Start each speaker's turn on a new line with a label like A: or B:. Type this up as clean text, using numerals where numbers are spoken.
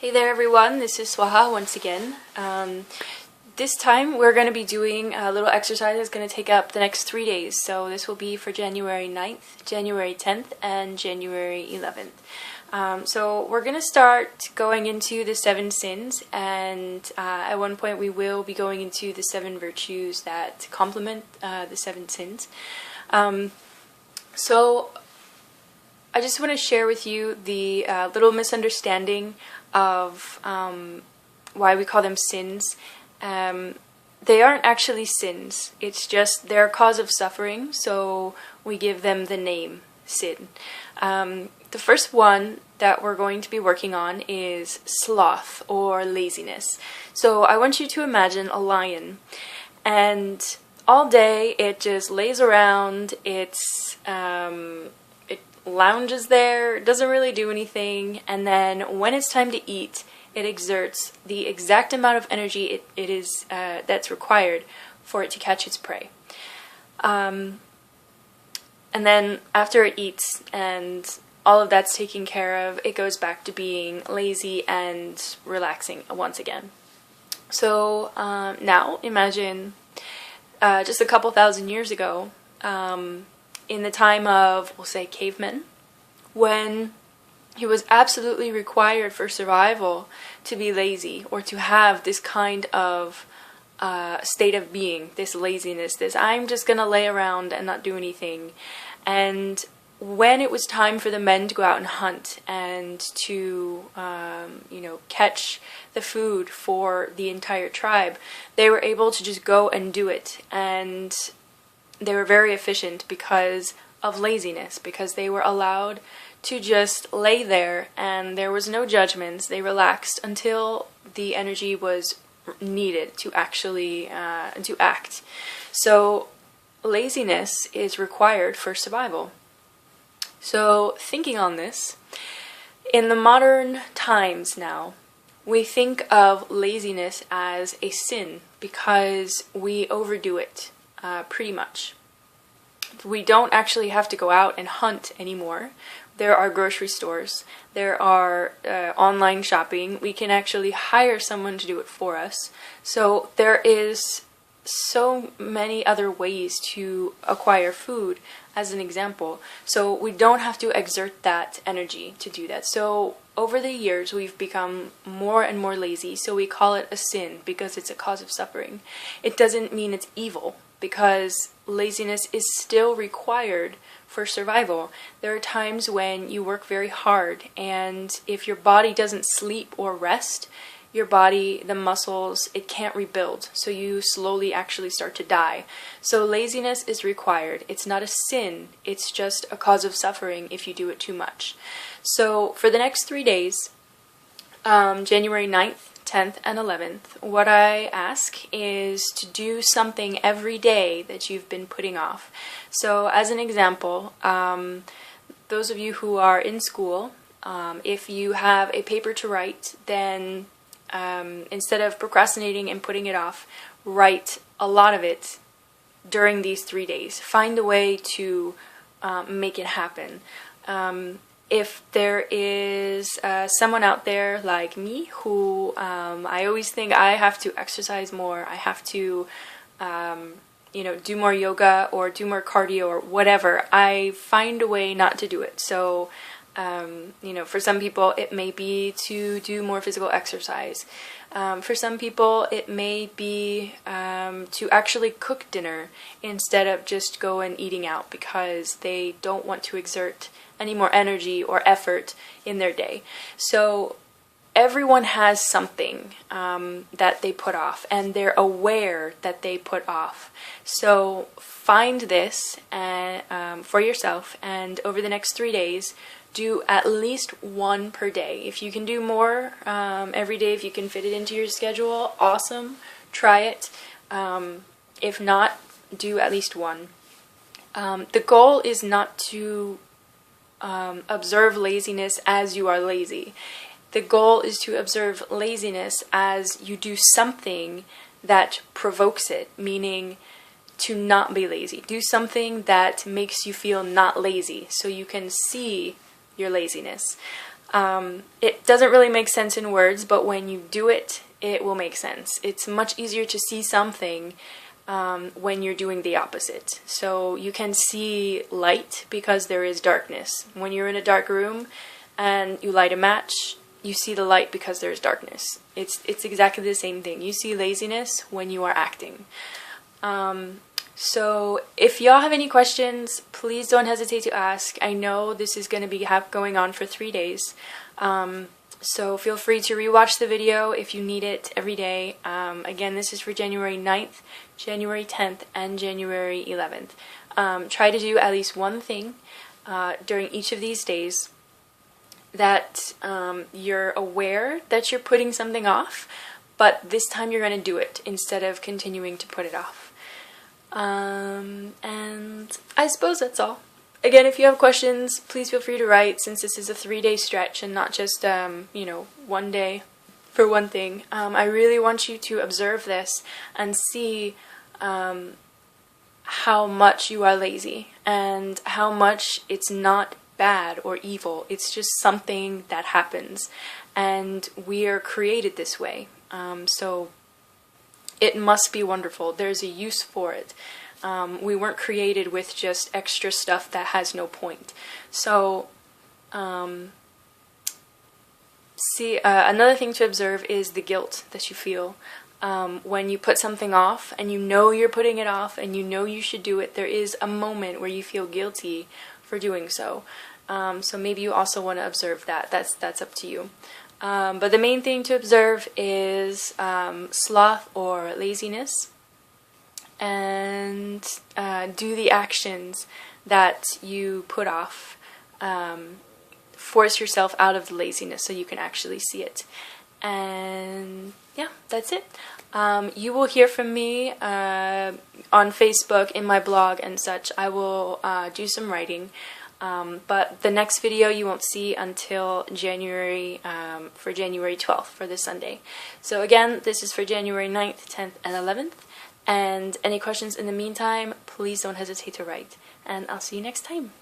A: Hey there everyone, this is Swaha once again. This time we're going to be doing a little exercise that's going to take up the next 3 days. So this will be for January 9th, January 10th, and January 11th. So we're going to start going into the 7 sins, and at one point we will be going into the 7 virtues that complement the 7 sins. So I just want to share with you the little misunderstanding of why we call them sins. They aren't actually sins. It's just they're a cause of suffering, so we give them the name sin. The first one that we're going to be working on is sloth or laziness. So I want you to imagine a lion, and all day it just lays around. It lounges there, doesn't really do anything, and then when it's time to eat, it exerts the exact amount of energy that's required for it to catch its prey. And then after it eats and all of that's taken care of, it goes back to being lazy and relaxing once again. So now imagine just a couple thousand years ago, in the time of, we'll say, cavemen, when it was absolutely required for survival to be lazy or to have this kind of state of being, this laziness, this I'm just gonna lay around and not do anything. And when it was time for the men to go out and hunt and to catch the food for the entire tribe, they were able to just go and do it, and they were very efficient because of laziness, because they were allowed to just lay there and there was no judgments. They relaxed until the energy was needed to actually to act. So laziness is required for survival. So thinking on this, in the modern times now, we think of laziness as a sin because we overdo it. Pretty much. We don't actually have to go out and hunt anymore. There are grocery stores. There are online shopping. We can actually hire someone to do it for us. So there is so many other ways to acquire food, as an example. So we don't have to exert that energy to do that. So over the years, we've become more and more lazy. So we call it a sin because it's a cause of suffering. It doesn't mean it's evil, because laziness is still required for survival. There are times when you work very hard, and if your body doesn't sleep or rest, your body, the muscles, it can't rebuild. So you slowly actually start to die. So laziness is required. It's not a sin. It's just a cause of suffering if you do it too much. So for the next 3 days, January 9th, 10th, and 11th, what I ask is to do something every day that you've been putting off. So as an example, those of you who are in school, if you have a paper to write, then instead of procrastinating and putting it off, write a lot of it during these 3 days. Find a way to make it happen. If there is someone out there like me who I always think I have to exercise more, I have to do more yoga or do more cardio or whatever, I find a way not to do it. So for some people it may be to do more physical exercise. For some people it may be to actually cook dinner instead of just go and eating out because they don't want to exert any more energy or effort in their day. So everyone has something that they put off, and they're aware that they put off. So find this for yourself, and over the next 3 days, do at least one per day. If you can do more every day, if you can fit it into your schedule, awesome, try it. If not, do at least one. The goal is not to observe laziness as you are lazy. The goal is to observe laziness as you do something that provokes it, meaning to not be lazy. Do something that makes you feel not lazy so you can see your laziness. It doesn't really make sense in words, but when you do it, it will make sense. It's much easier to see something when you're doing the opposite. So you can see light because there is darkness. When you're in a dark room and you light a match, you see the light because there's darkness. It's exactly the same thing. You see laziness when you are acting. So if y'all have any questions, please don't hesitate to ask. I know this is going to be going on for 3 days. So feel free to rewatch the video if you need it every day. Again, this is for January 9th, January 10th, and January 11th. Try to do at least one thing during each of these days that you're aware that you're putting something off, but this time you're going to do it instead of continuing to put it off. And I suppose that's all. Again, if you have questions, please feel free to write, since this is a 3-day stretch and not just, 1 day for one thing. I really want you to observe this and see how much you are lazy and how much it's not bad or evil. It's just something that happens, and we are created this way. So it must be wonderful. There's a use for it. We weren't created with just extra stuff that has no point. So, another thing to observe is the guilt that you feel. When you put something off and you know you're putting it off and you know you should do it, there is a moment where you feel guilty for doing so. So maybe you also want to observe that. That's up to you. But the main thing to observe is sloth or laziness, and do the actions that you put off. Force yourself out of the laziness so you can actually see it. And yeah, that's it. You will hear from me on Facebook, in my blog and such. I will do some writing. But the next video you won't see until January, for January 12th, for this Sunday. So again, this is for January 9th, 10th, and 11th. And any questions in the meantime, please don't hesitate to write. And I'll see you next time.